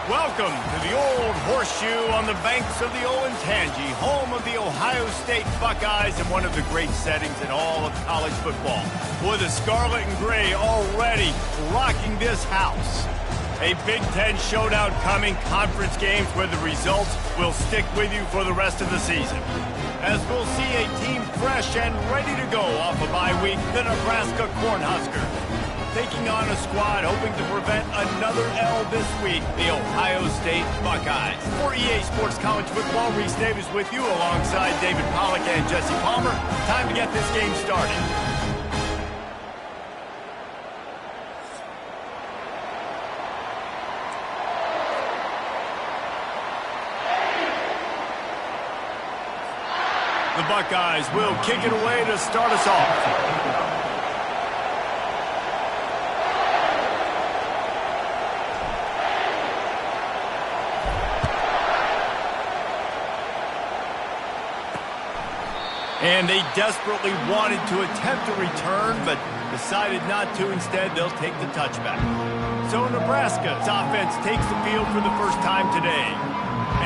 Welcome to the Old Horseshoe on the banks of the Olentangy, home of the Ohio State Buckeyes and one of the great settings in all of college football. With the scarlet and gray already rocking this house. A Big Ten showdown coming, conference games where the results will stick with you for the rest of the season. As we'll see a team fresh and ready to go off a bye week, the Nebraska Cornhuskers. Taking on a squad hoping to prevent another L this week, the Ohio State Buckeyes. For EA Sports College Football, Reese Davis with you alongside David Pollack and Jesse Palmer. Time to get this game started. The Buckeyes will kick it away to start us off. And they desperately wanted to attempt a return, but decided not to. Instead, they'll take the touchback. So Nebraska's offense takes the field for the first time today.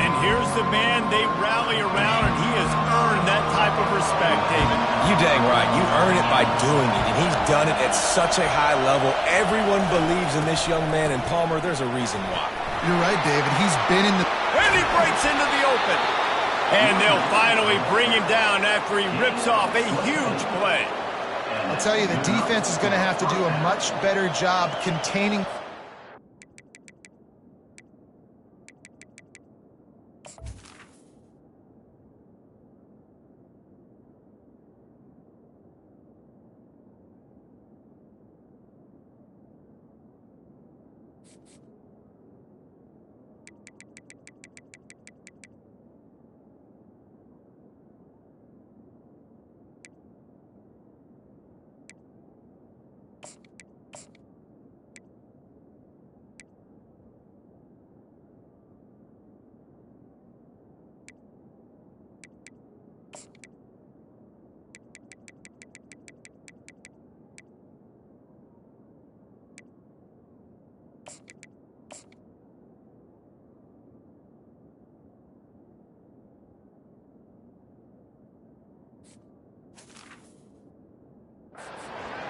And here's the man they rally around, and he has earned that type of respect, David. You dang right. You earn it by doing it, and he's done it at such a high level. Everyone believes in this young man, and Palmer, there's a reason why. You're right, David. He's been in the... And he breaks into the open. And they'll finally bring him down after he rips off a huge play. I'll tell you, the defense is going to have to do a much better job containing...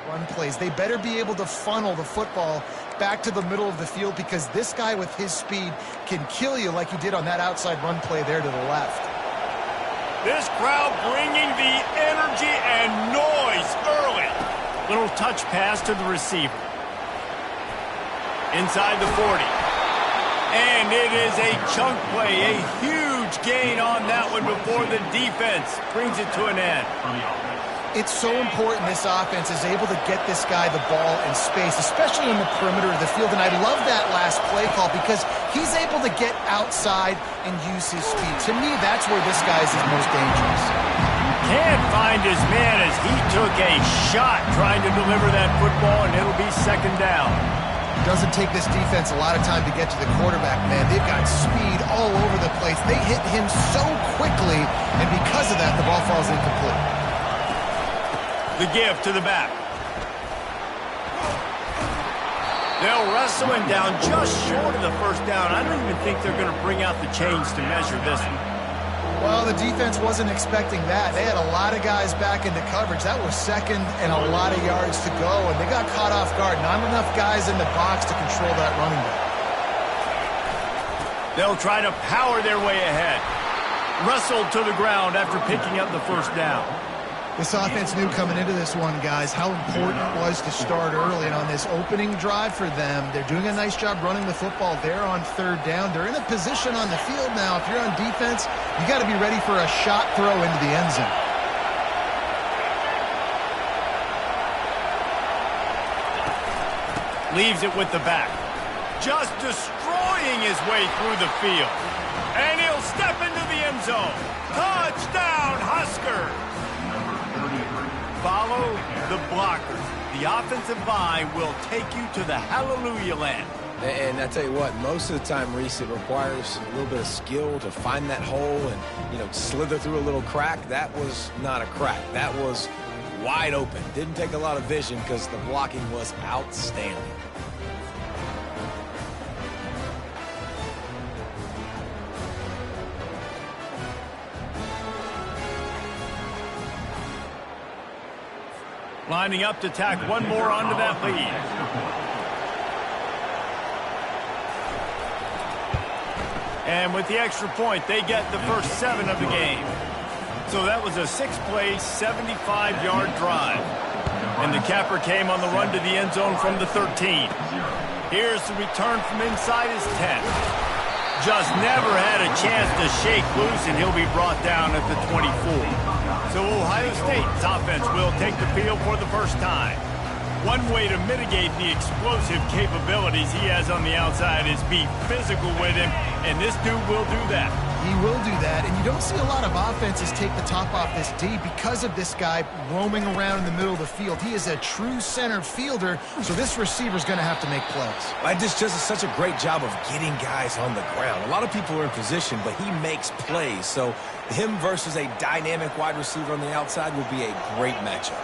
run plays. They better be able to funnel the football back to the middle of the field, because this guy with his speed can kill you like he did on that outside run play there to the left. This crowd bringing the energy and noise early. Little touch pass to the receiver. Inside the 40. And it is a chunk play, a huge gain on that one before the defense brings it to an end. It's so important this offense is able to get this guy the ball in space, especially in the perimeter of the field. And I love that last play call because he's able to get outside and use his speed. To me, that's where this guy is his most dangerous. Can't find his man as he took a shot trying to deliver that football, and it'll be second down. It doesn't take this defense a lot of time to get to the quarterback, man. They've got speed all over the place. They hit him so quickly, and because of that, the ball falls incomplete. The give to the back. They'll wrestle him down just short of the first down. I don't even think they're going to bring out the chains to measure this one. Well, the defense wasn't expecting that. They had a lot of guys back into coverage. That was second and a lot of yards to go, and they got caught off guard. Not enough guys in the box to control that running back. They'll try to power their way ahead. Wrestled to the ground after picking up the first down. This offense knew coming into this one, guys, how important it was to start early. And on this opening drive for them, they're doing a nice job running the football there on third down. They're in a position on the field now. If you're on defense, you got to be ready for a shot throw into the end zone. Leaves it with the back. Just destroying his way through the field. And he'll step into the end zone. Touchdown, Huskers! Follow the blockers. The offensive line will take you to the hallelujah land. And I tell you what, most of the time, Reese, it requires a little bit of skill to find that hole and, slither through a little crack. That was not a crack. That was wide open. Didn't take a lot of vision because the blocking was outstanding. Lining up to tack one more onto that lead. And with the extra point, they get the first 7 of the game. So that was a 6-play, 75-yard drive. And the capper came on the run to the end zone from the 13. Here's the return from inside his 10. Just never had a chance to shake loose, and he'll be brought down at the 24. So Ohio State's offense will take the field for the first time. One way to mitigate the explosive capabilities he has on the outside is be physical with him, and this dude will do that. He will do that, and you don't see a lot of offenses take the top off this D because of this guy roaming around in the middle of the field. He is a true center fielder, so this receiver's going to have to make plays. I just does such a great job of getting guys on the ground. A lot of people are in position, but he makes plays, so him versus a dynamic wide receiver on the outside will be a great matchup.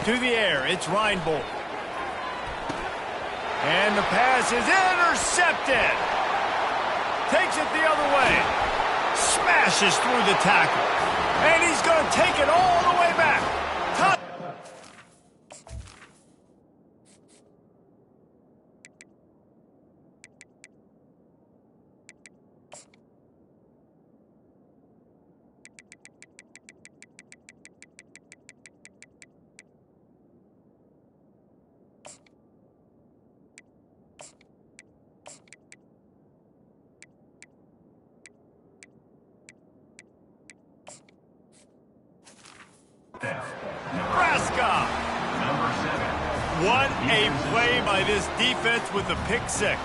To the air, it's Reinbold. And the pass is intercepted. Takes it the other way. Smashes through the tackle. And he's going to take it all the way back. Nebraska. What a play by this defense with the pick 6.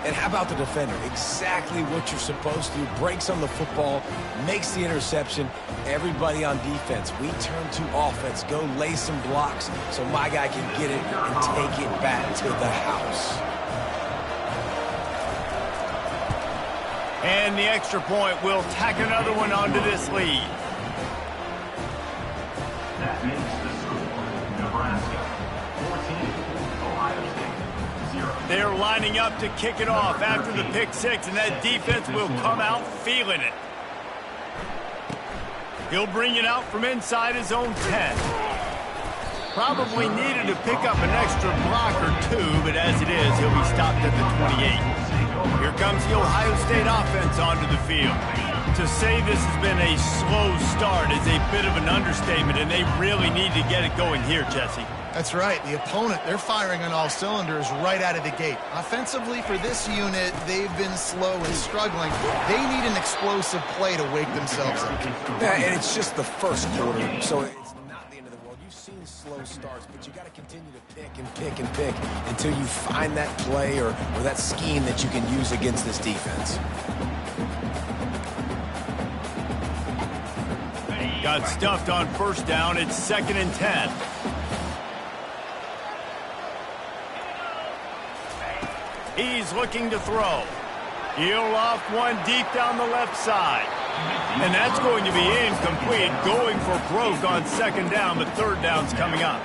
And how about the defender? Exactly what you're supposed to do. Breaks on the football, makes the interception. Everybody on defense, we turn to offense. Go lay some blocks so my guy can get it and take it back to the house. And the extra point will tack another one onto this lead. That makes the score Nebraska 14, Ohio State 0. They're lining up to kick it off after the pick 6, and that defense will come out feeling it. He'll bring it out from inside his own 10. Probably needed to pick up an extra block or 2, but as it is, he'll be stopped at the 28. Here comes the Ohio State offense onto the field. To say this has been a slow start is a bit of an understatement, and they really need to get it going here, Jesse. That's right. The opponent, they're firing on all cylinders right out of the gate. Offensively, for this unit, they've been slow and struggling. They need an explosive play to wake themselves up. Yeah, and it's just the first quarter, so it's not the end of the world. You've seen slow starts, but you got to continue to pick and pick and pick until you find that play or that scheme that you can use against this defense. Got stuffed on first down. It's 2nd and 10. He's looking to throw. He'll off one deep down the left side. And that's going to be incomplete. Going for broke on 2nd down, but 3rd down's coming up.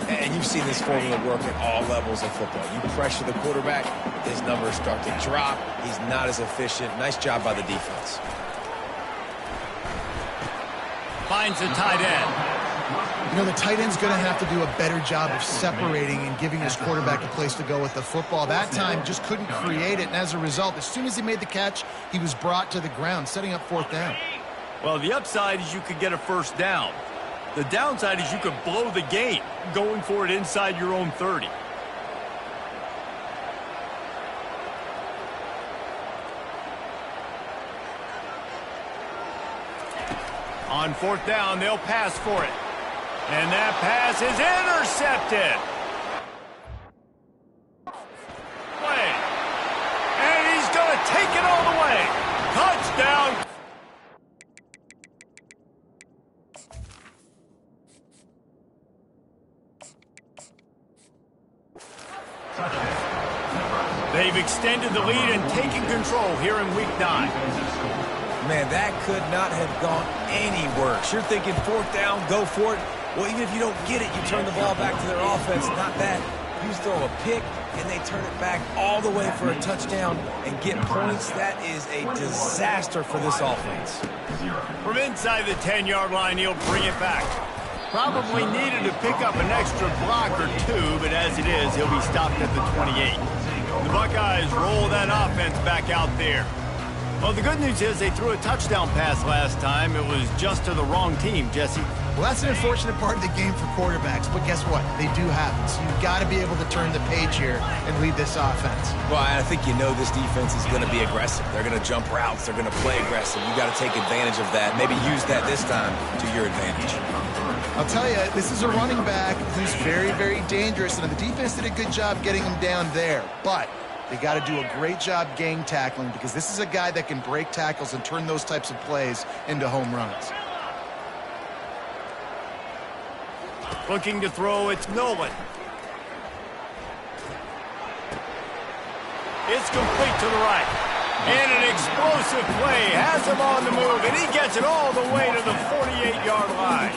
And you've seen this formula work at all levels of football. You pressure the quarterback, his numbers start to drop. He's not as efficient. Nice job by the defense. Finds the tight end. You know, the tight end's going to have to do a better job of separating and giving his quarterback a place to go with the football. That time just couldn't create it, and as a result, as soon as he made the catch, he was brought to the ground, setting up 4th down. Well, the upside is you could get a first down. The downside is you could blow the game going for it inside your own 30. On 4th down, they'll pass for it. And that pass is intercepted. Play. And he's going to take it all the way. Touchdown. They've extended the lead and taken control here in Week 9. Man, that could not have gone any worse. You're thinking 4th down, go for it. Well, even if you don't get it, you turn the ball back to their offense. Not that. You throw a pick, and they turn it back all the way for a touchdown and get points. That is a disaster for this offense. From inside the 10-yard line, he'll bring it back. Probably needed to pick up an extra block or two, but as it is, he'll be stopped at the 28. The Buckeyes roll that offense back out there. Well, the good news is they threw a touchdown pass last time. It was just to the wrong team, Jesse. Well, that's an unfortunate part of the game for quarterbacks, but guess what? They do happen. So you've got to be able to turn the page here and lead this offense. Well, I think you know this defense is going to be aggressive. They're going to jump routes. They're going to play aggressive. You got to take advantage of that. Maybe use that this time to your advantage. I'll tell you, this is a running back who's very, very dangerous, and the defense did a good job getting him down there. But they got to do a great job gang tackling because this is a guy that can break tackles and turn those types of plays into home runs. Looking to throw, it's Nolan. It's complete to the right. And an explosive play has him on the move, and he gets it all the way to the 48-yard line.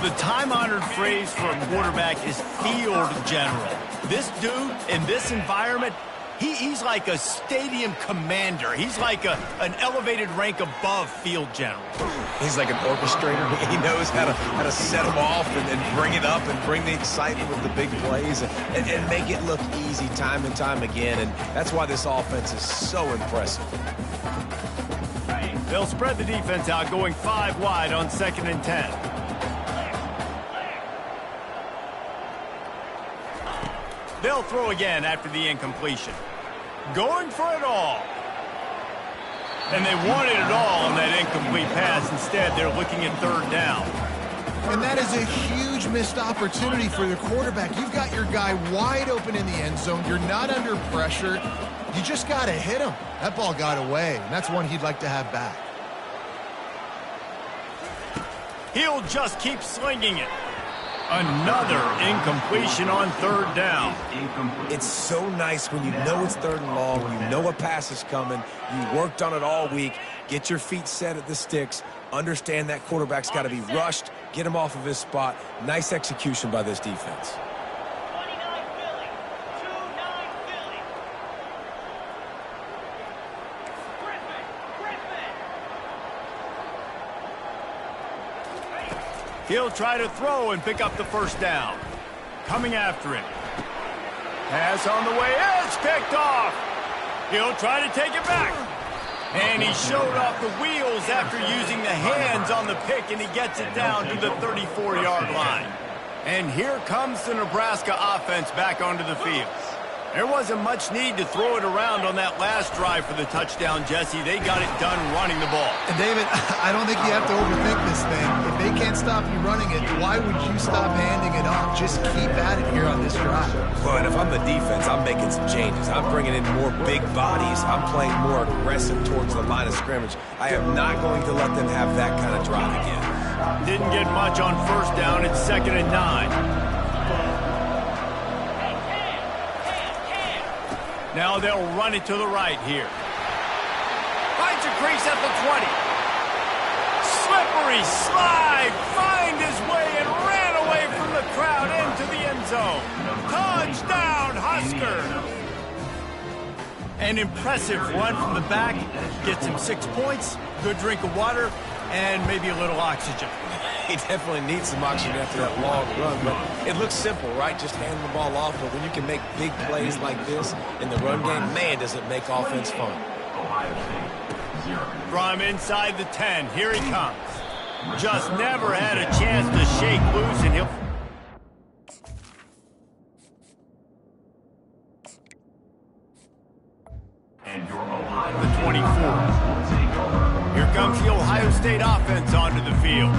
The time-honored phrase for a quarterback is field general. This dude, in this environment, he's like a stadium commander. He's like an elevated rank above field general. He's like an orchestrator. He knows how to set them off and bring it up and bring the excitement with the big plays and make it look easy time and time again. And that's why this offense is so impressive. They'll spread the defense out, going 5 wide on 2nd and 10. They'll throw again after the incompletion. Going for it all. And they wanted it all on that incomplete pass. Instead, they're looking at 3rd down. And that is a huge missed opportunity for the quarterback. You've got your guy wide open in the end zone. You're not under pressure. You just got to hit him. That ball got away, and that's one he'd like to have back. He'll just keep slinging it. Another incompletion on 3rd down. It's so nice when you know it's 3rd and long, you know a pass is coming, you worked on it all week, get your feet set at the sticks, understand that quarterback's got to be rushed, get him off of his spot. Nice execution by this defense. He'll try to throw and pick up the 1st down. Coming after him. Pass on the way. It's picked off. He'll try to take it back. And he showed off the wheels after using the hands on the pick, and he gets it down to the 34-yard line. And here comes the Nebraska offense back onto the field. There wasn't much need to throw it around on that last drive for the touchdown, Jesse. They got it done running the ball. And David, I don't think you have to overthink this thing. If they can't stop you running it, why would you stop handing it off? Just keep at it here on this drive. Well, and if I'm the defense, I'm making some changes. I'm bringing in more big bodies. I'm playing more aggressive towards the line of scrimmage. I am not going to let them have that kind of drive again. Didn't get much on 1st down. It's 2nd and 9. Now they'll run it to the right here. Finds a crease at the 20. Slippery slide. Find his way and ran away from the crowd into the end zone. Touchdown, Husker. An impressive run from the back. Gets him 6 points, good drink of water, and maybe a little oxygen. He definitely needs some oxygen after that long run, but it looks simple, right? Just hand the ball off, but when you can make big plays like this in the run game, man, does it make offense fun. From inside the 10, here he comes. Just never had a chance to shake loose, and he'll... The 24. Here comes the Ohio State offense onto the field.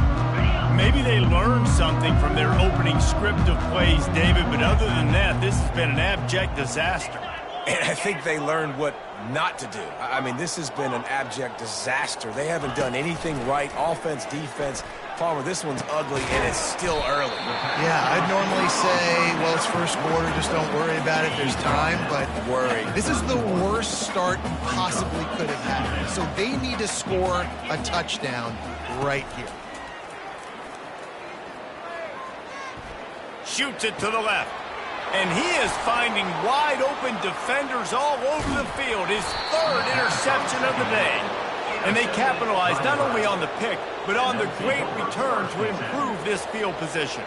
Maybe they learned something from their opening script of plays, David, but other than that, this has been an abject disaster. And I think they learned what not to do. I mean, this has been an abject disaster. They haven't done anything right, offense, defense. Palmer, this one's ugly, and it's still early. Yeah, I'd normally say, well, it's 1st quarter, just don't worry about it. There's time, but worry. This is the worst start you possibly could have had. So they need to score a touchdown right here. Shoots it to the left. And he is finding wide-open defenders all over the field. His third interception of the day. And they capitalized not only on the pick, but on the great return to improve this field position.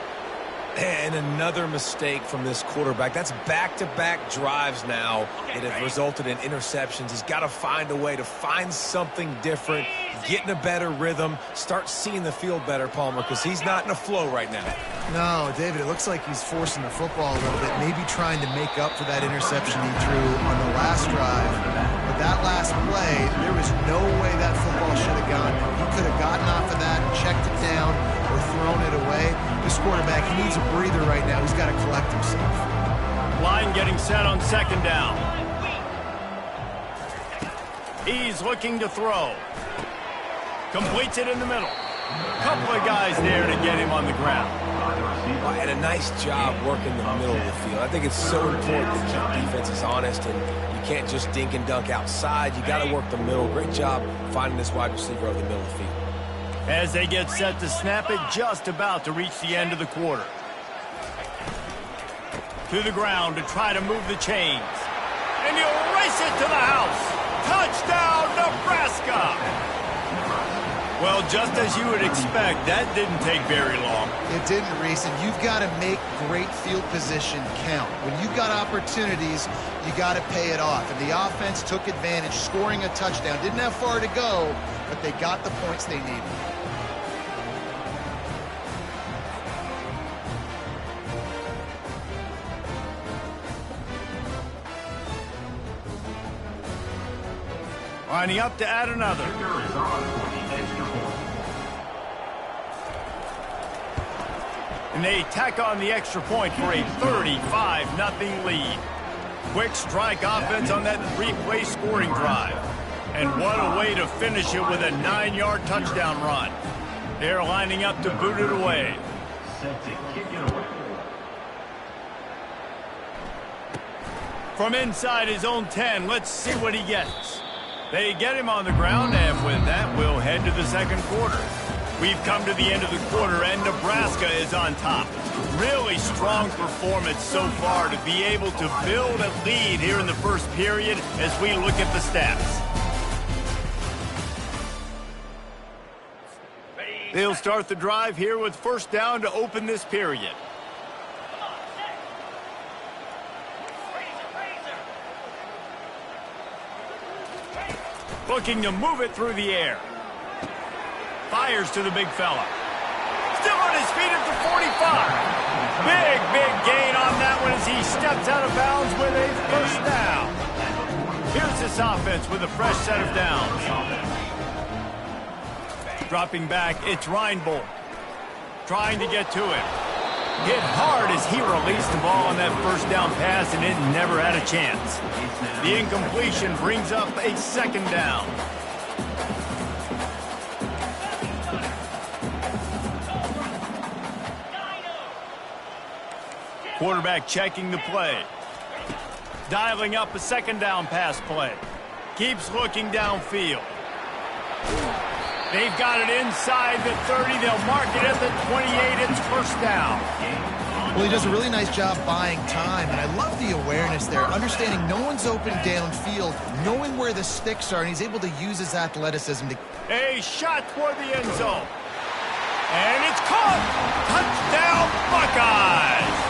And another mistake from this quarterback. That's back-to-back drives now that have resulted in interceptions. He's got to find a way to find something different, get in a better rhythm, start seeing the field better, Palmer, because he's not in a flow right now. No, David, it looks like he's forcing the football a little bit, maybe trying to make up for that interception he threw on the last drive. But that last play, there was no way that football should have gone. He could have gotten off of that, checked it down, or thrown it away. This quarterback, he needs a breather right now. He's got to collect himself. Line getting set on second down. He's looking to throw. Completes it in the middle. Couple of guys there to get him on the ground. And a nice job working the middle of the field. I think it's so important to keep defenses honest, and you can't just dink and dunk outside. You got to work the middle. Great job finding this wide receiver over the middle of the field. As they get set to snap it, just about to reach the end of the quarter. To the ground to try to move the chains. And he'll race it to the house. Touchdown, Nebraska! Well, just as you would expect, that didn't take very long. It didn't, Reese, and you've got to make great field position count. When you've got opportunities, you got to pay it off. And the offense took advantage, scoring a touchdown. Didn't have far to go, but they got the points they needed. Lining up to add another. And they tack on the extra point for a 35-0 lead. Quick strike offense on that three-play scoring drive. And what a way to finish it with a 9-yard touchdown run. They're lining up to boot it away. Set to kick it away. From inside his own 10, let's see what he gets. They get him on the ground, and with that, we'll head to the second quarter. We've come to the end of the quarter, and Nebraska is on top. Really strong performance so far to be able to build a lead here in the first period as we look at the stats. They'll start the drive here with first down to open this period. Looking to move it through the air. Fires to the big fella. Still on his feet at the 45. Big gain on that one as he steps out of bounds with a first down. Here's this offense with a fresh set of downs. Dropping back, it's Reinbold. Trying to get to it. Hit hard as he released the ball on that first down pass, and it never had a chance. The incompletion brings up a second down. Quarterback checking the play. Dialing up a second down pass play. Keeps looking downfield. They've got it inside the 30. They'll mark it at the 28. It's first down. Well, he does a really nice job buying time, and I love the awareness there, understanding no one's open downfield, knowing where the sticks are, and he's able to use his athleticism to... A shot toward the end zone. And it's caught. Touchdown, Buckeyes.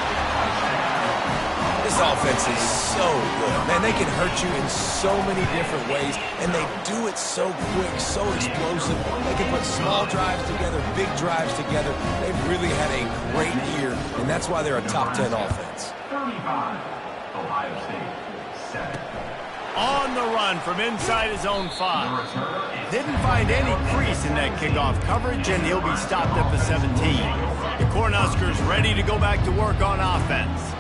This offense is so good. Man, they can hurt you in so many different ways, and they do it so quick, so explosive. They can put small drives together, big drives together. They've really had a great year, and that's why they're a top 10 offense. 35, Ohio State, 7. On the run from inside his own 5. Didn't find any crease in that kickoff coverage, and he'll be stopped at the 17. The Cornhuskers ready to go back to work on offense.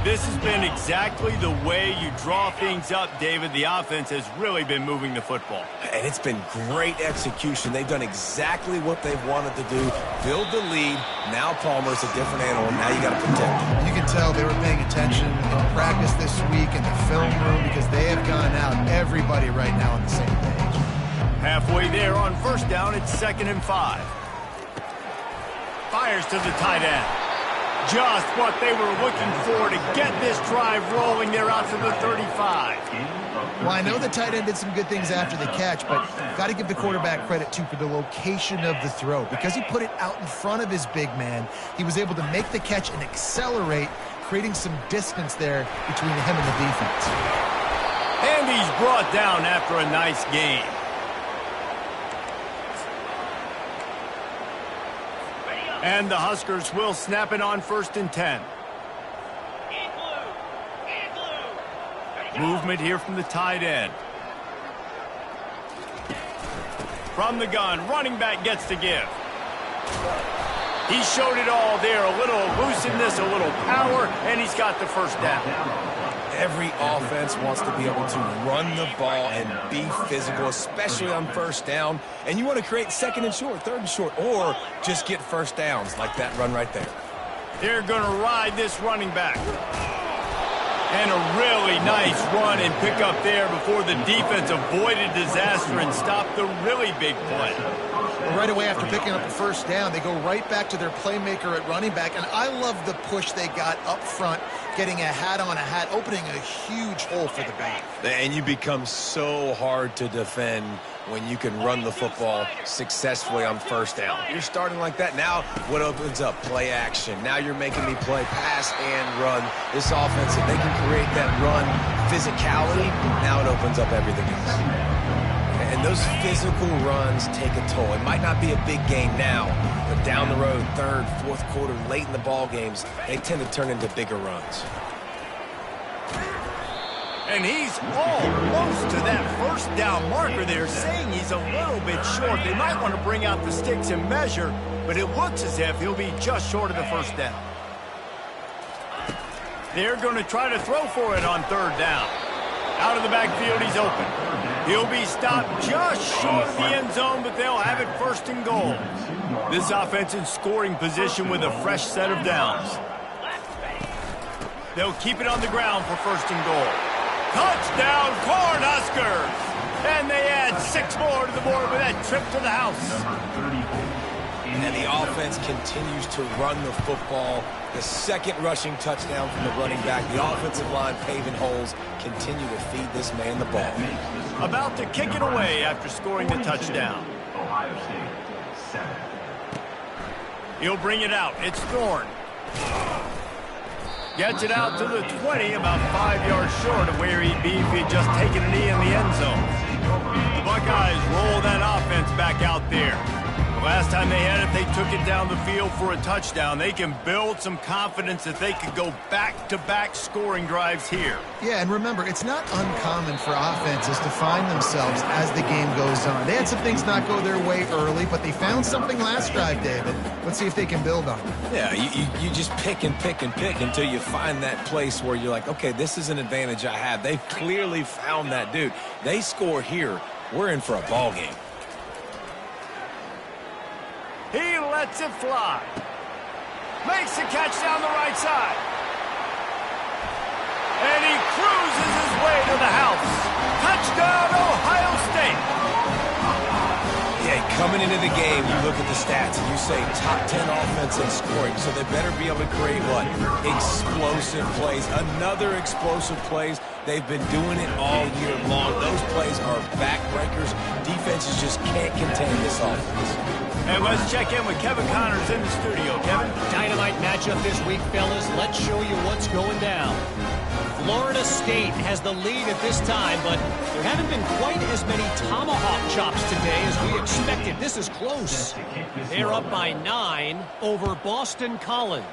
This has been exactly the way you draw things up, David. The offense has really been moving the football. And it's been great execution. They've done exactly what they've wanted to do. Build the lead. Now Palmer's a different animal. Now you got to protect him. You can tell they were paying attention in practice this week in the film room because they have gone out, everybody right now on the same page. Halfway there on first down, it's 2nd and 5. Fires to the tight end. Just what they were looking for to get this drive rolling there out to the 35. Well, I know the tight end did some good things after the catch, but got to give the quarterback credit, too, for the location of the throw. Because he put it out in front of his big man, he was able to make the catch and accelerate, creating some distance there between him and the defense. And he's brought down after a nice gain. And the Huskers will snap it on 1st and 10. Movement here from the tight end. From the gun, running back gets to give. He showed it all there. A little elusiveness, a little power, and he's got the first down. Every offense wants to be able to run the ball and be physical, especially on 1st down. And you want to create 2nd and short, 3rd and short, or just get 1st downs like that run right there. They're going to ride this running back. And a really nice run and pick up there before the defense avoided disaster and stopped the really big play. Well, right away after picking up a 1st down, they go right back to their playmaker at running back. And I love the push they got up front, getting a hat on a hat, opening a huge hole for the back. And you become so hard to defend when you can run the football successfully on 1st down. You're starting like that. Now what opens up? Play action. Now you're making me play pass and run. This offense, if they can create that run physicality, now it opens up everything else. And those physical runs take a toll. It might not be a big game now, but down the road, 3rd, 4th quarter, late in the ball games, they tend to turn into bigger runs. And he's almost to that 1st down marker there, saying he's a little bit short. They might want to bring out the sticks and measure, but it looks as if he'll be just short of the 1st down. They're going to try to throw for it on 3rd down. Out of the backfield, he's open. He'll be stopped just short of the end zone, but they'll have it 1st and goal. This offense in scoring position with a fresh set of downs. They'll keep it on the ground for 1st and goal. Touchdown, Cornhuskers! And they add 6 more to the board with that trip to the house. And the offense continues to run the football. The 2nd rushing touchdown from the running back. The offensive line paving holes. Continue to feed this man the ball. About to kick it away after scoring the touchdown. Ohio State, 7. He'll bring it out. It's Thorne. Gets it out to the 20, about 5 yards short of where he'd be if he'd just taken a knee in the end zone. The Buckeyes roll that offense back out there. The last time they had it, they took it down the field for a touchdown. They can build some confidence that they could go back-to-back scoring drives here. Yeah, and remember, it's not uncommon for offenses to find themselves as the game goes on. They had some things not go their way early, but they found something last drive, David. Let's see if they can build on it. Yeah, you just pick and pick and pick until you find that place where you're like, okay, this is an advantage I have. They've clearly found that dude. They score here, we're in for a ball game. He lets it fly. Makes the catch down the right side. And he cruises his way to the house. Touchdown, Ohio State. Yeah, coming into the game, you look at the stats and you say top 10 offense in scoring, so they better be able to create what? Explosive plays. Another explosive plays. They've been doing it all year long. Those plays are backbreakers. Defenses just can't contain this offense. And let's check in with Kevin Connors in the studio. Kevin? Dynamite matchup this week, fellas. Let's show you what's going down. Florida State has the lead at this time, but there haven't been quite as many tomahawk chops today as we expected. This is close. They're up by 9 over Boston College.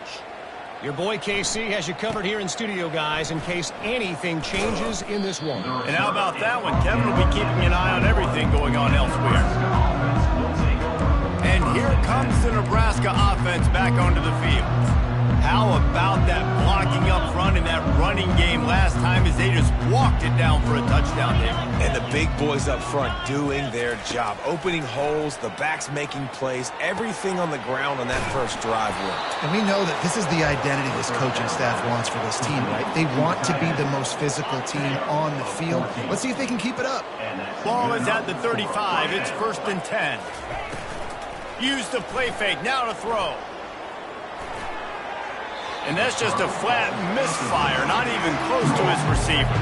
Your boy KC has you covered here in studio, guys, in case anything changes in this one. And how about that one? Kevin will be keeping an eye on everything going on elsewhere. And here comes the Nebraska offense back onto the field. How about that blocking up front and that running game last time as they just walked it down for a touchdown there. And the big boys up front doing their job, opening holes, the backs making plays, everything on the ground on that first drive worked. And we know that this is the identity this coaching staff wants for this team, right? They want to be the most physical team on the field. Let's see if they can keep it up. Ball is at the 35. It's 1st and 10. Use the play fake. Now to throw. And that's just a flat misfire, not even close to his receiver.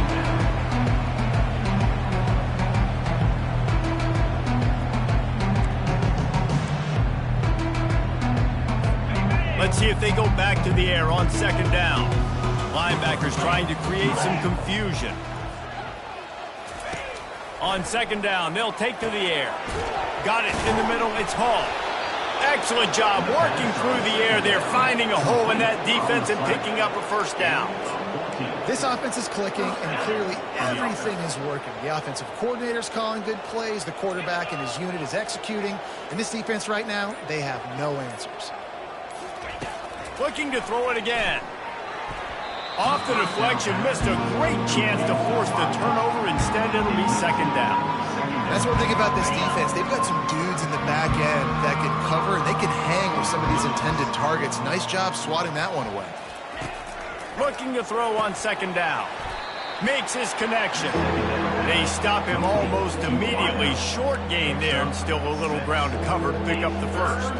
Let's see if they go back to the air on second down. Linebackers trying to create some confusion. On second down, they'll take to the air. Got it in the middle, it's Hall. Excellent job working through the air there, finding a hole in that defense and picking up a first down. This offense is clicking, and clearly everything is working. The offensive coordinator's calling good plays. The quarterback and his unit is executing. And this defense right now, they have no answers. Looking to throw it again. Off the deflection, missed a great chance to force the turnover. Instead, it'll be second down. That's one thing about this defense. They've got some dudes in the back end that can cover, and they can hang with some of these intended targets. Nice job swatting that one away. Looking to throw on second down. Makes his connection. They stop him almost immediately. Short gain there, and still a little ground to cover to pick up the first.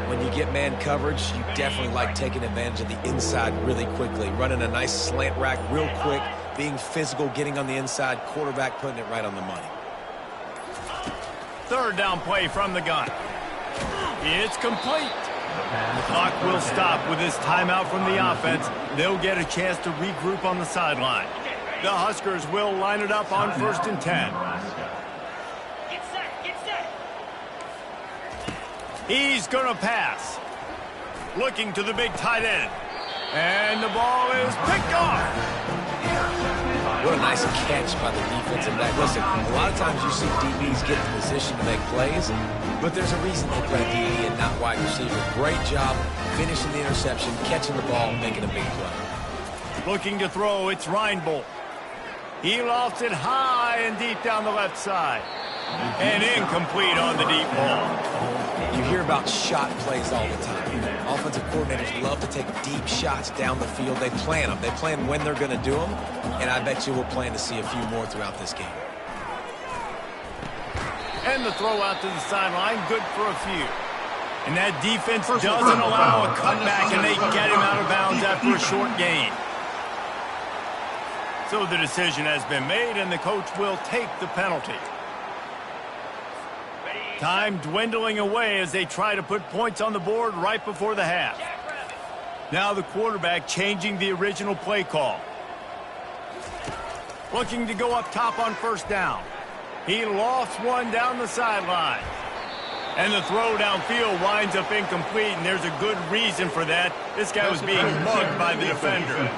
When you get man coverage, you definitely like taking advantage of the inside really quickly. Running a nice slant rack real quick, being physical, getting on the inside, quarterback putting it right on the money. Third down play from the gun. It's complete. The clock will stop with this timeout from the offense. They'll get a chance to regroup on the sideline. The Huskers will line it up on 1st and 10. He's going to pass. Looking to the big tight end. And the ball is picked off. What a nice catch by the defensive back. Listen, a lot of times you see DBs get in position to make plays, but there's a reason they play DB and not wide receiver. Great job finishing the interception, catching the ball, making a big play. Looking to throw, it's Reinbold. He lofts it high and deep down the left side. And incomplete on the deep ball. You hear about shot plays all the time. Offensive coordinators love to take deep shots down the field. They plan them. They plan when they're going to do them, and I bet you we'll plan to see a few more throughout this game. And the throw out to the sideline, good for a few. And that defense doesn't allow a cutback, and they get him out of bounds after a short gain. So the decision has been made, and the coach will take the penalty. Time dwindling away as they try to put points on the board right before the half. Now the quarterback changing the original play call. Looking to go up top on first down. He lofts one down the sideline. And the throw downfield winds up incomplete, and there's a good reason for that. This guy was being mugged by the defender.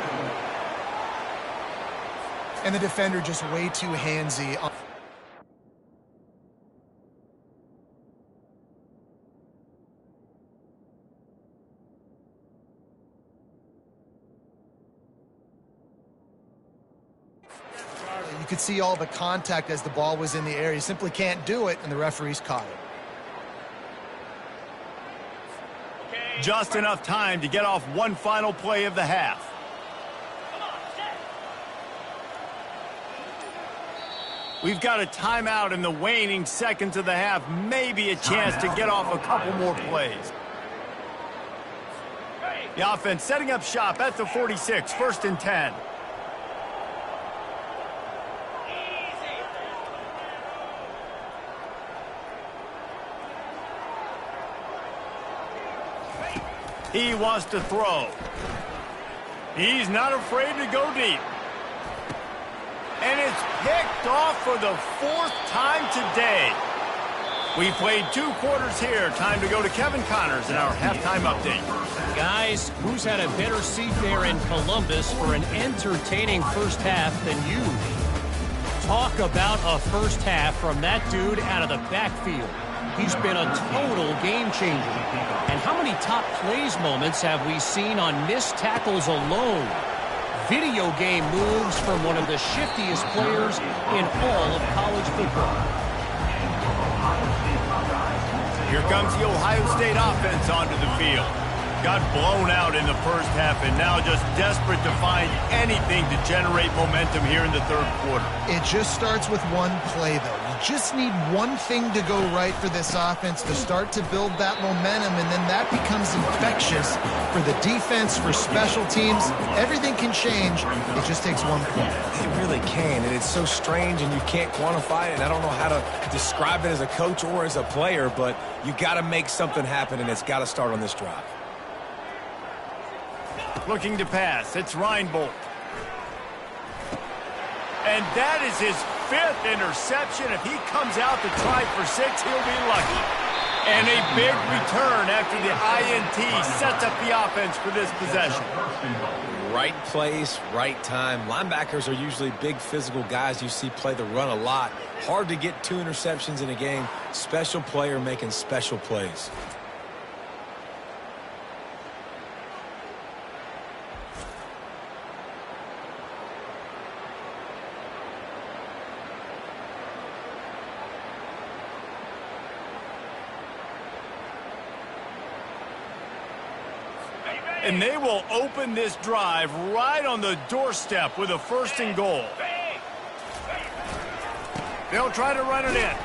And the defender just way too handsy. You could see all the contact as the ball was in the air. You simply can't do it, and the referees caught it. Just enough time to get off one final play of the half. We've got a timeout in the waning seconds of the half. Maybe a chance to get off a couple more plays. The offense setting up shop at the 46, 1st and 10. He wants to throw. He's not afraid to go deep. And it's picked off for the 4th time today. We played 2 quarters here. Time to go to Kevin Connors in our halftime update. Guys, who's had a better seat there in Columbus for an entertaining first half than you? Talk about a first half from that dude out of the backfield. He's been a total game changer. And how many top plays moments have we seen on missed tackles alone? Video game moves from one of the shiftiest players in all of college football. Here comes the Ohio State offense onto the field. got blown out in the first half and now just desperate to find anything to generate momentum here in the third quarter. It just starts with one play, though. You just need one thing to go right for this offense to start to build that momentum, and then that becomes infectious for the defense, for special teams. Everything can change. It just takes one play. It really can, and it's so strange, and you can't quantify it, and I don't know how to describe it as a coach or as a player, but you got to make something happen, and it's got to start on this drive. Looking to pass. It's Reinbold. And that is his 5th interception. If he comes out to try for 6, he'll be lucky. And a big return after the INT sets up the offense for this possession. Right place, right time. Linebackers are usually big physical guys you see play the run a lot. Hard to get 2 interceptions in a game. Special player making special plays. And they will open this drive right on the doorstep with a 1st and goal. They'll try to run it in.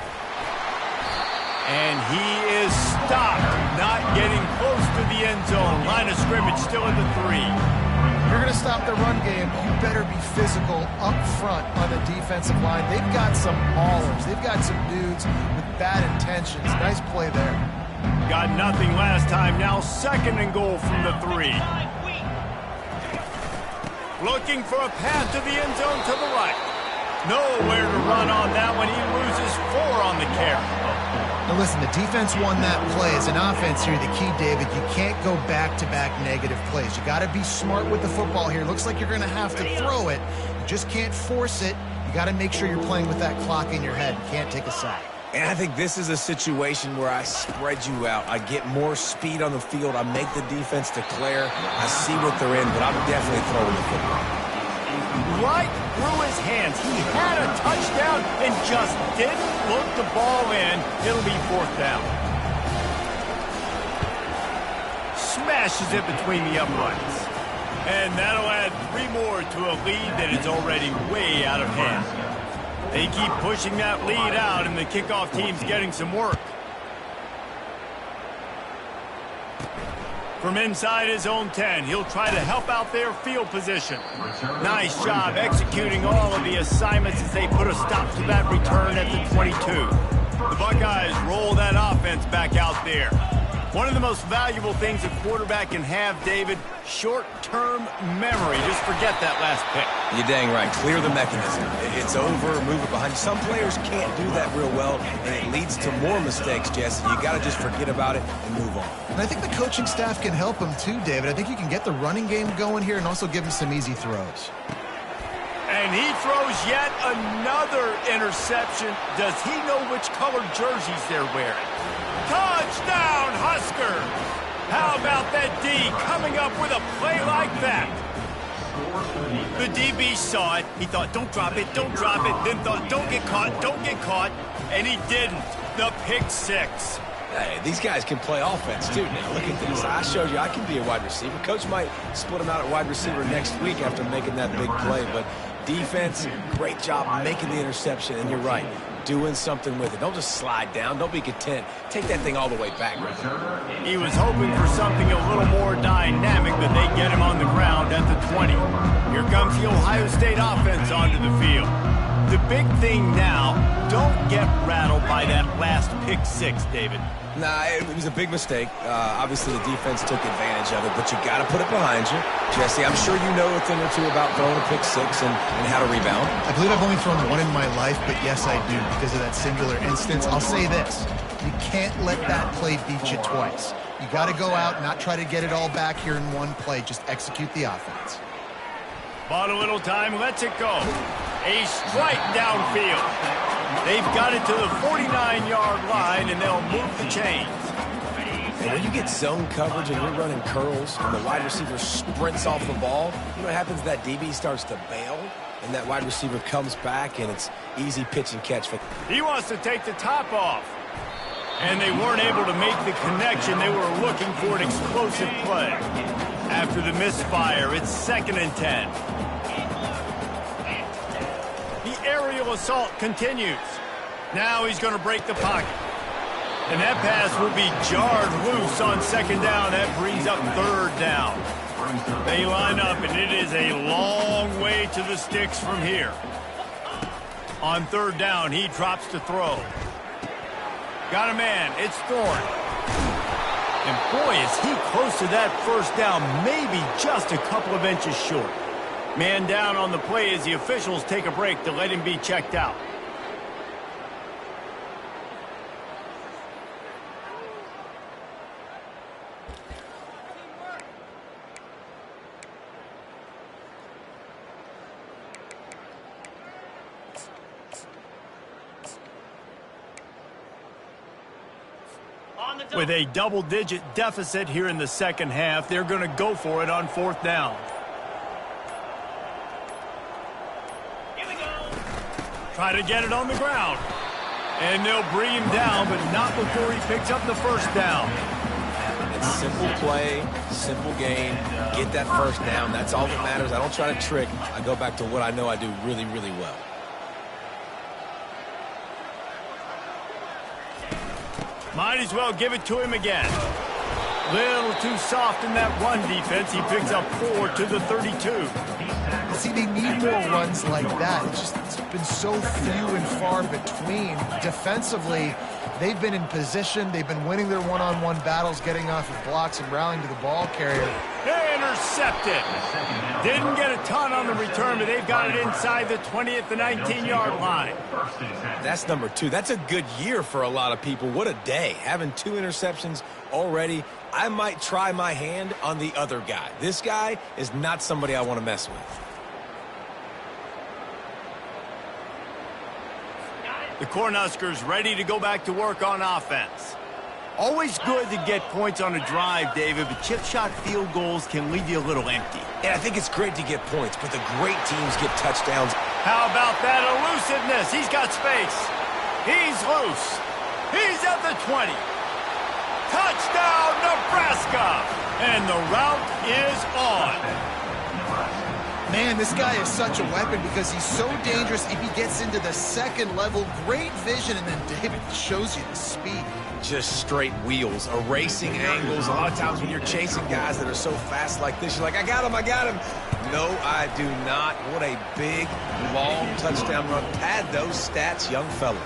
And he is stopped, not getting close to the end zone. Line of scrimmage still at the 3. If you're going to stop the run game, you better be physical up front on the defensive line. They've got some maulers. They've got some dudes with bad intentions. Nice play there. Got nothing last time. Now 2nd and goal from the 3. Looking for a path to the end zone to the right. Nowhere to run on that one. He loses 4 on the carry. Now listen, the defense won that play. As an offense here, the key, David, you can't go back-to-back negative plays. You got to be smart with the football here. Looks like you're going to have to throw it. You just can't force it. You got to make sure you're playing with that clock in your head. You can't take a sack. And I think this is a situation where I spread you out. I get more speed on the field. I make the defense declare. I see what they're in, but I'm definitely throwing the football. Right through his hands. He had a touchdown and just didn't look the ball in. It'll be 4th down. Smashes it between the uprights. And that'll add 3 more to a lead that is already way out of hand. They keep pushing that lead out, and the kickoff team's getting some work. From inside his own 10, he'll try to help out their field position. Nice job executing all of the assignments as they put a stop to that return at the 22. The Buckeyes roll that offense back out there. One of the most valuable things a quarterback can have, David, short-term memory. Just forget that last pick. You're dang right. Clear the mechanism. It's over, move it behind you. Some players can't do that real well, and it leads to more mistakes, Jesse. You got to just forget about it and move on. And I think the coaching staff can help him too, David. I think you can get the running game going here and also give him some easy throws. And he throws yet another interception. Does he know which color jerseys they're wearing? Touchdown, Husker! How about that D coming up with a play like that? The DB saw it. He thought, don't drop it, don't drop it. Then thought, don't get caught. And he didn't. The pick 6. Hey, these guys can play offense, too. Now, look at this. I showed you I can be a wide receiver. Coach might split him out at wide receiver next week after making that big play. But defense, great job making the interception. And you're right, doing something with it. Don't just slide down. Don't be content. Take that thing all the way back. He was hoping for something a little more dynamic, but they get him on the ground at the 20. Here comes the Ohio State offense onto the field. The big thing now, don't get rattled by that last pick 6, David. Nah, it was a big mistake. Obviously, the defense took advantage of it, but you got to put it behind you. Jesse, I'm sure you know a thing or two about throwing a pick 6 and how to rebound. I believe I've only thrown one in my life, but yes, I do because of that singular instance. I'll say this. You can't let that play beat you twice. You got to go out, not try to get it all back here in one play. Just execute the offense. Bought a little time, lets it go. A strike downfield. They've got it to the 49-yard line, and they'll move the chains. And when you get zone coverage and you're running curls and the wide receiver sprints off the ball, you know what happens? That DB starts to bail, and that wide receiver comes back, and it's easy pitch and catch. He wants to take the top off. And they weren't able to make the connection. They were looking for an explosive play. After the misfire, it's 2nd and 10. The aerial assault continues. Now he's going to break the pocket. And that pass will be jarred loose on 2nd down. That brings up 3rd down. They line up, and it is a long way to the sticks from here. On 3rd down, he drops to throw. Got a man. It's Thorne. And boy, is he close to that 1st down, maybe just a couple of inches short. Man down on the play as the officials take a break to let him be checked out. With a double-digit deficit here in the 2nd half, they're going to go for it on 4th down. Here we go. Try to get it on the ground. And they'll bring him down, but not before he picks up the 1st down. It's simple play, simple game. Get that 1st down. That's all that matters. I don't try to trick. I go back to what I know I do really, really well. Might as well give it to him again. Little too soft in that run defense. He picks up 4 to the 32. See, they need more runs like that. It's been so few and far between. Defensively, they've been in position. They've been winning their one-on-one battles, getting off of blocks and rallying to the ball carrier. Intercepted. Didn't get a ton on the return, but they've got it inside the 20 at the 19-yard line. That's number 2. That's a good year for a lot of people. What a day. Having 2 interceptions already. I might try my hand on the other guy. This guy is not somebody I want to mess with. The Cornhuskers ready to go back to work on offense. Always good to get points on a drive, David, but chip shot field goals can leave you a little empty. And I think it's great to get points, but the great teams get touchdowns. How about that elusiveness? He's got space. He's loose. He's at the 20. Touchdown, Nebraska! And the route is on. Man, this guy is such a weapon because he's so dangerous if he gets into the 2nd level. Great vision, and then David shows you the speed. Just straight wheels, erasing angles. A lot of times when you're chasing guys that are so fast like this, you're like, I got him, I got him. No, I do not. What a big, long touchdown run. Pad those stats, young fella.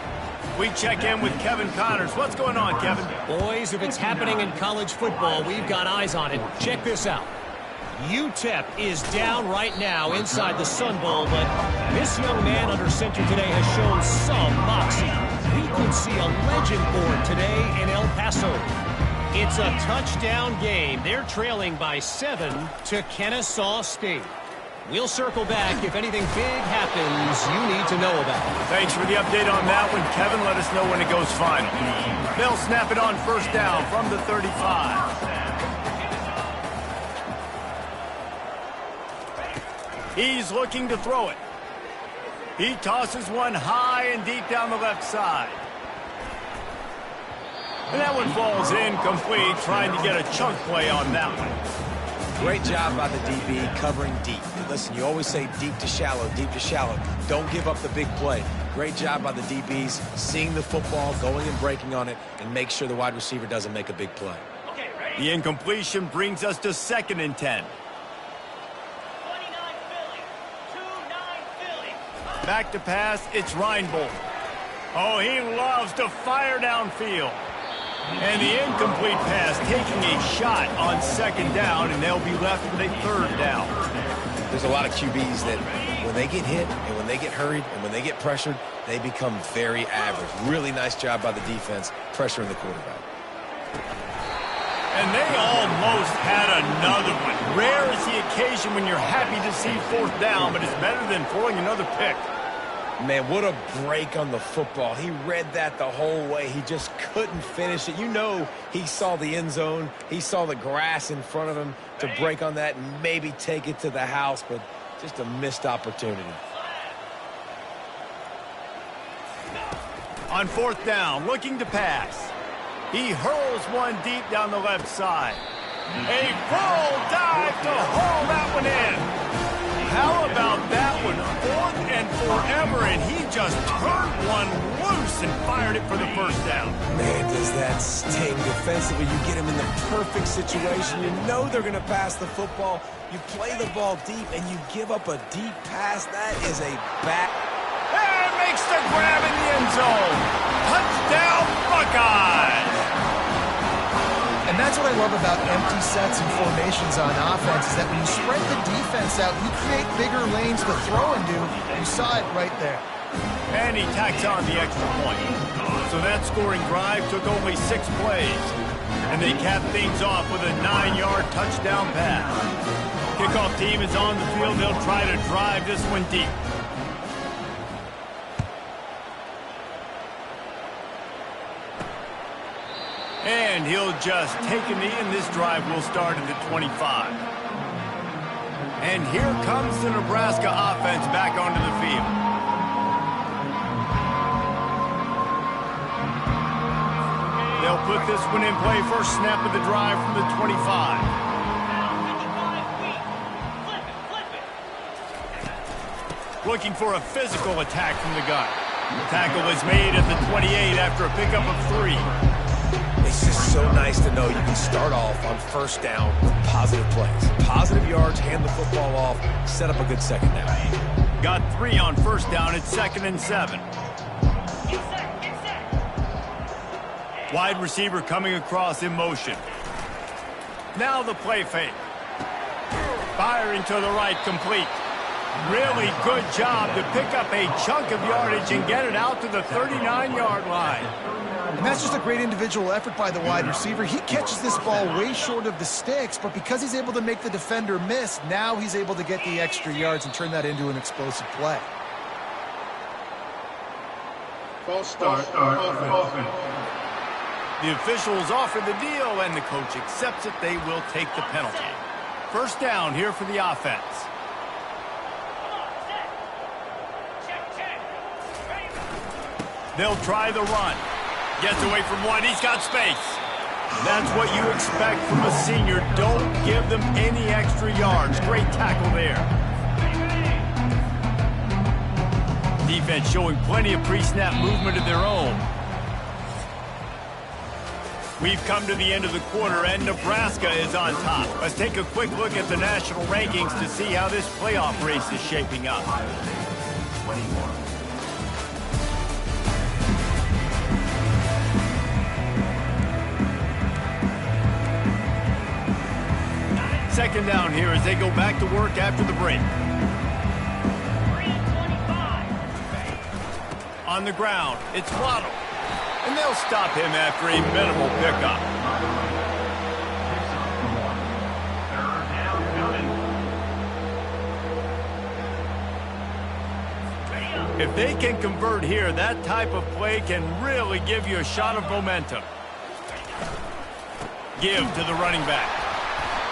We check in with Kevin Connors. What's going on, Kevin? Boys, if it's happening in college football, we've got eyes on it. Check this out. UTEP is down right now inside the Sun Bowl, but this young man under center today has shown some moxie. We could see a legend born today in El Paso. It's a touchdown game. They're trailing by 7 to Kennesaw State. We'll circle back if anything big happens you need to know about. Thanks for the update on that one, Kevin. Let us know when it goes final. They'll snap it on 1st down from the 35. He's looking to throw it. He tosses one high and deep down the left side. And that one falls incomplete, trying to get a chunk play on that one. Great job by the DB covering deep. Listen, you always say deep to shallow, deep to shallow. Don't give up the big play. Great job by the DBs, seeing the football, going and breaking on it, and make sure the wide receiver doesn't make a big play. The incompletion brings us to 2nd and 10. Back to pass, it's Reinbold. Oh, he loves to fire downfield. And the incomplete pass taking a shot on 2nd down, and they'll be left with a 3rd down. There's a lot of QBs that when they get hit and when they get hurried and when they get pressured, they become very average. Really nice job by the defense pressuring the quarterback. And they almost had another one. Rare is the occasion when you're happy to see 4th down, but it's better than throwing another pick. Man, what a break on the football. He read that the whole way. He just couldn't finish it. You know he saw the end zone. He saw the grass in front of him to break on that and maybe take it to the house, but just a missed opportunity. On 4th down, looking to pass. He hurls one deep down the left side. A full dive to haul that one in. How about that one? 4th and forever, and he just turned one loose and fired it for the first down. Man, does that sting defensively. You get him in the perfect situation. You know they're going to pass the football. You play the ball deep, and you give up a deep pass. That is a back. And makes the grab in the end zone. Touchdown, Buckeyes! And that's what I love about empty sets and formations on offense, is that when you spread the defense out, you create bigger lanes to throw into. You saw it right there. And he tacks on the extra point. So that scoring drive took only 6 plays. And they capped things off with a 9-yard touchdown pass. Kickoff team is on the field. They'll try to drive this one deep. And he'll just take a knee, and this drive will start at the 25. And here comes the Nebraska offense back onto the field. They'll put this one in play. First snap of the drive from the 25. Looking for a physical attack from the gun. The tackle is made at the 28 after a pickup of 3. It's just so nice to know you can start off on first down with positive plays. Positive yards, hand the football off, set up a good second down. Got 3 on first down at 2nd and 7. Wide receiver coming across in motion. Now the play fake. Firing to the right, complete. Really good job to pick up a chunk of yardage and get it out to the 39-yard line. And that's just a great individual effort by the wide receiver. He catches this ball way short of the sticks, but because he's able to make the defender miss, now he's able to get the extra yards and turn that into an explosive play. False start. Offense. The officials offer the deal, and the coach accepts it. They will take the penalty. First down here for the offense. They'll try the run. Gets away from one. He's got space. That's what you expect from a senior. Don't give them any extra yards. Great tackle there. Defense showing plenty of pre-snap movement of their own. We've come to the end of the quarter, and Nebraska is on top. Let's take a quick look at the national rankings to see how this playoff race is shaping up. 21. Second down here as they go back to work after the break. On the ground, it's Waddle. And they'll stop him after a minimal pickup. If they can convert here, that type of play can really give you a shot of momentum. Give to the running back.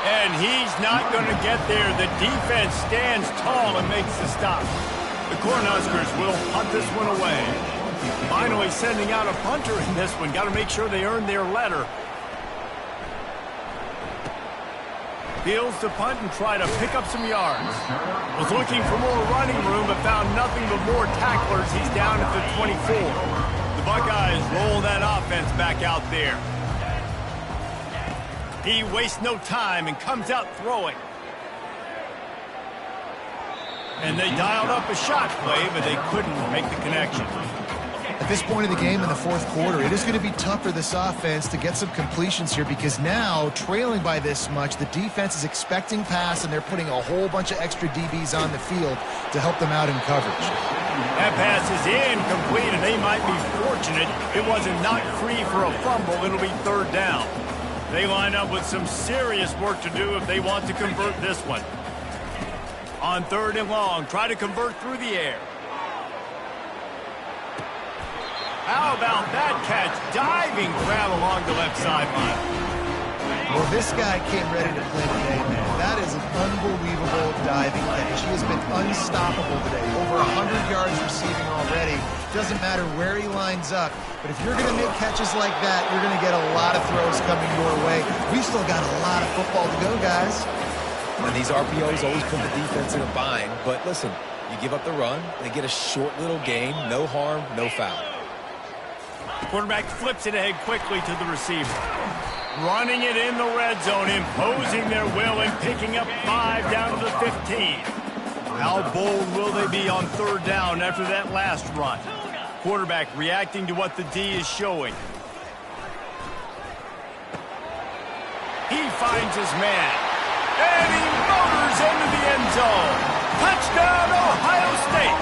And he's not going to get there. The defense stands tall and makes the stop. The Cornhuskers will punt this one away. Finally sending out a punter in this one. Got to make sure they earn their letter. Fields to punt and try to pick up some yards. Was looking for more running room, but found nothing but more tacklers. He's down at the 24. The Buckeyes roll that offense back out there. He wastes no time and comes out throwing. And they dialed up a shot play, but they couldn't make the connection. At this point of the game in the fourth quarter, it is going to be tough for this offense to get some completions here, because now, trailing by this much, the defense is expecting pass, and they're putting a whole bunch of extra DBs on the field to help them out in coverage. That pass is incomplete, and they might be fortunate it wasn't knocked free for a fumble. It'll be third down. They line up with some serious work to do if they want to convert this one. On third and long, try to convert through the air. How about that catch? Diving grab along the left sideline. Well, this guy came ready to play today, man. That is an unbelievable diving catch. He has been unstoppable today. Over 100 yards receiving already. Doesn't matter where he lines up. But if you're going to make catches like that, you're going to get a lot of throws coming your way. We've still got a lot of football to go, guys. And these RPOs always put the defense in a bind. But listen, you give up the run, they get a short little gain. No harm, no foul. Quarterback flips it ahead quickly to the receiver. Running it in the red zone, imposing their will and picking up 5 down to the 15. How bold will they be on third down after that last run? Quarterback reacting to what the D is showing. He finds his man. And he motors into the end zone. Touchdown, Ohio State.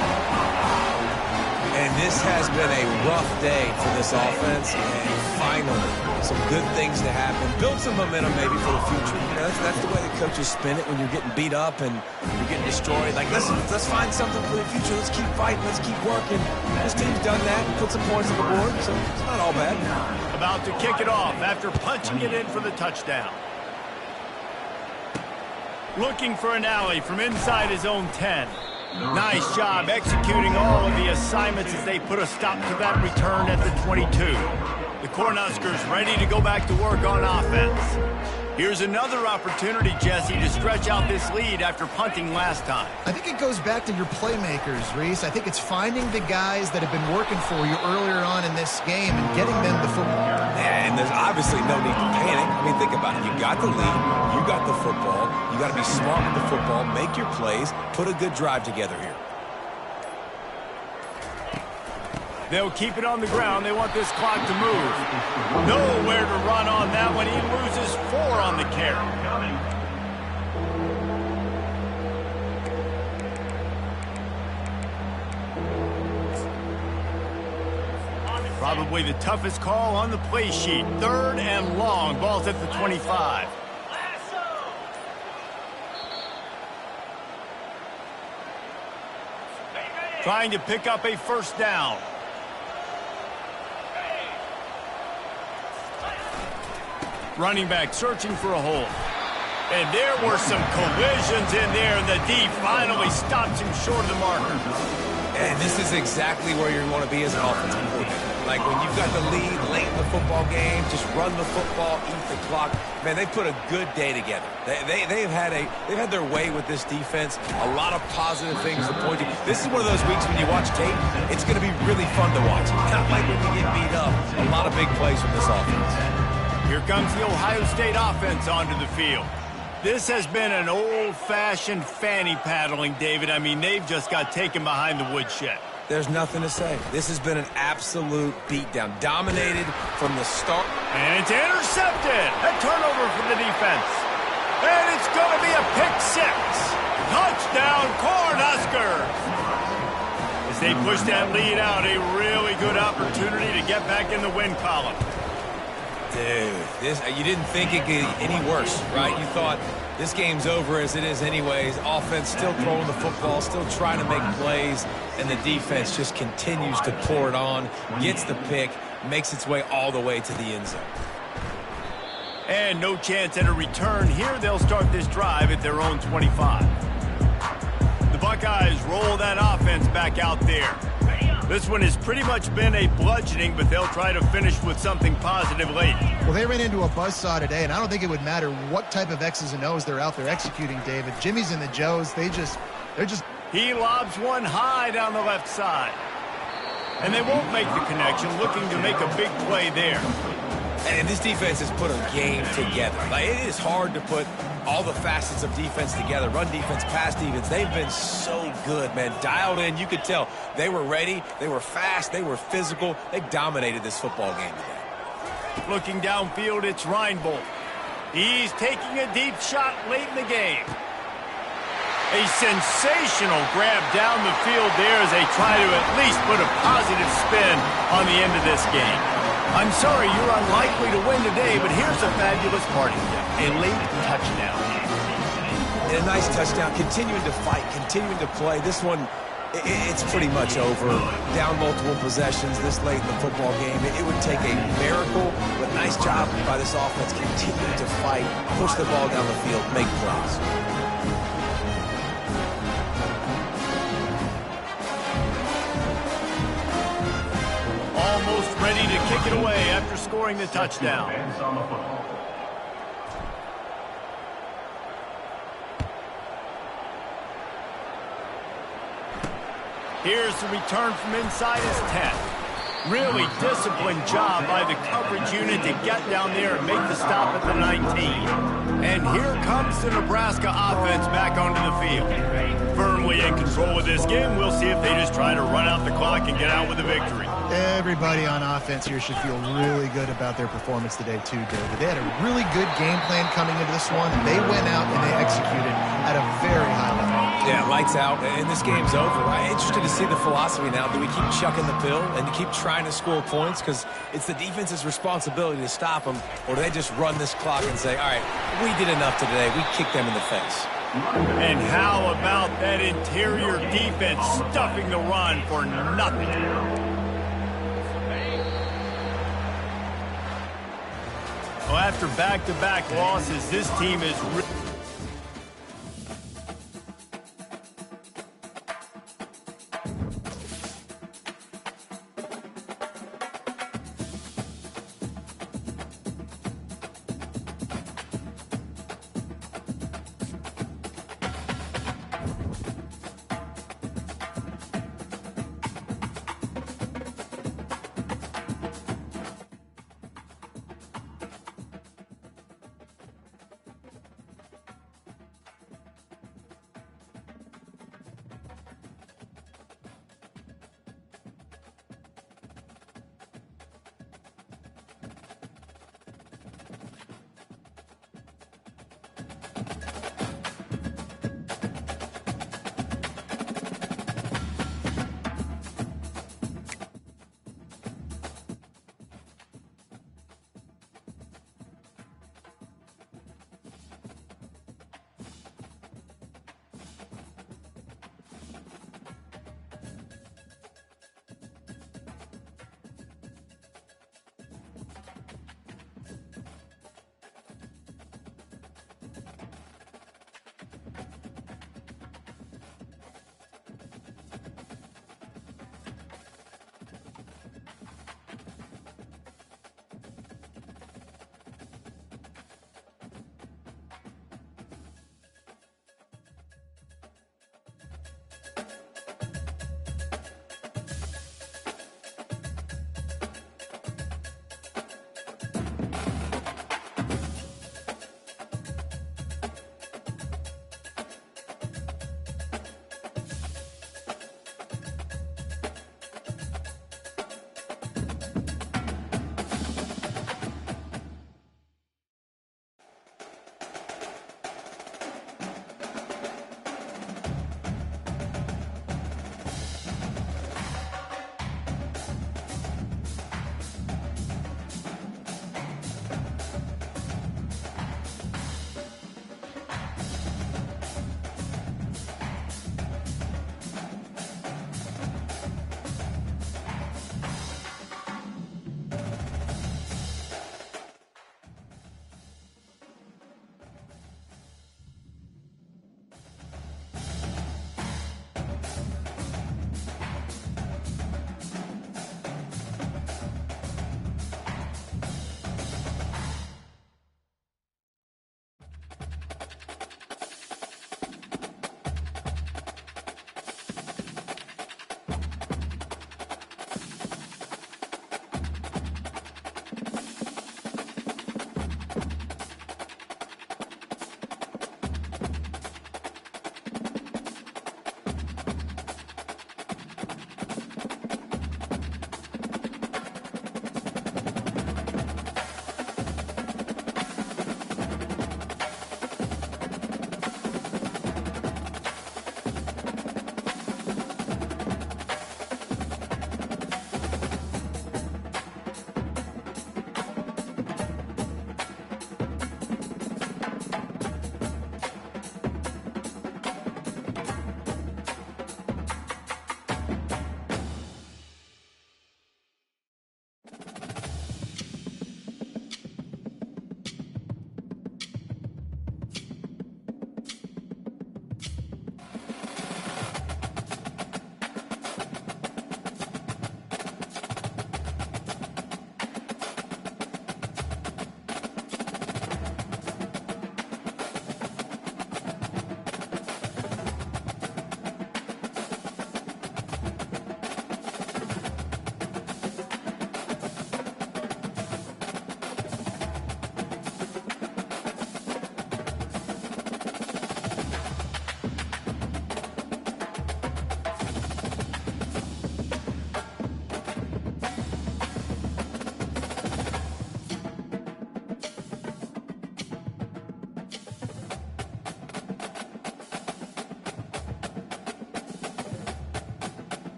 And this has been a rough day for this offense, and finally, some good things to happen. Build some momentum maybe for the future. You know, that's the way the coaches spin it when you're getting beat up and you're getting destroyed. Like, listen, let's find something for the future. Let's keep fighting. Let's keep working. This team's done that, put some points on the board, so it's not all bad. About to kick it off after punching it in for the touchdown. Looking for an alley from inside his own 10. Nice job executing all of the assignments as they put a stop to that return at the 22. The Cornhuskers ready to go back to work on offense. Here's another opportunity, Jesse, to stretch out this lead after punting last time. I think it goes back to your playmakers, Reese. I think it's finding the guys that have been working for you earlier on in this game and getting them the football. And there's obviously no need to panic. I mean, think about it. You got the lead. You got the football. You got to be smart with the football. Make your plays. Put a good drive together here. They'll keep it on the ground. They want this clock to move. Nowhere to run on that one. He loses 4 on the carry. Probably the toughest call on the play sheet. 3rd and long. Ball's at the 25. Trying to pick up a first down. Running back searching for a hole. And there were some collisions in there, and the D finally stops him short of the marker. And this is exactly where you want to be as an offensive coordinator. Like when you've got the lead late in the football game, just run the football, eat the clock. Man, they put a good day together. They've had their way with this defense. A lot of positive things to point to. This is one of those weeks when you watch tape, it's going to be really fun to watch. Not like when you get beat up. A lot of big plays from this offense. Here comes the Ohio State offense onto the field. This has been an old-fashioned fanny paddling, David. I mean, they've just got taken behind the woodshed. There's nothing to say. This has been an absolute beatdown. Dominated from the start. And it's intercepted. A turnover for the defense. And it's going to be a pick 6. Touchdown, Cornhuskers. As they push that lead out, a really good opportunity to get back in the win column. Dude, you didn't think it could get any worse, right? You thought this game's over as it is anyways. Offense still throwing the football, still trying to make plays, and the defense just continues to pour it on, gets the pick, makes its way all the way to the end zone. And no chance at a return here. They'll start this drive at their own 25. The Buckeyes roll that offense back out there. This one has pretty much been a bludgeoning, but they'll try to finish with something positive late. Well, they ran into a buzzsaw today, and I don't think it would matter what type of X's and O's they're out there executing, David. Jimmy's and the Joes, they're just... He lobs one high down the left side. And they won't make the connection, looking to make a big play there. And this defense has put a game together. Like, it is hard to put all the facets of defense together. Run defense, pass defense. They've been so good, man. Dialed in. You could tell they were ready. They were fast. They were physical. They dominated this football game today. Looking downfield, it's Reinbold. He's taking a deep shot late in the game. A sensational grab down the field there as they try to at least put a positive spin on the end of this game. I'm sorry you're unlikely to win today, but here's a fabulous party. A late touchdown. And a nice touchdown, continuing to fight, continuing to play. This one, It's pretty much over. Down multiple possessions this late in the football game. It would take a miracle, but nice job by this offense continuing to fight, push the ball down the field, make plays. Almost ready to kick it away after scoring the touchdown. Here's the return from inside his 10. Really disciplined job by the coverage unit to get down there and make the stop at the 19. And here comes the Nebraska offense back onto the field. Firmly in control of this game. We'll see if they just try to run out the clock and get out with a victory. Everybody on offense here should feel really good about their performance today, too, David. They had a really good game plan coming into this one, and they went out and they executed at a very high level. Yeah, lights out, and this game's over. I'm interested to see the philosophy now. Do we keep chucking the pill and keep trying to score points? Because it's the defense's responsibility to stop them, or do they just run this clock and say, all right, we did enough today. We kicked them in the face. And how about that interior defense stuffing the run for nothing? Well, after back-to-back losses, this team is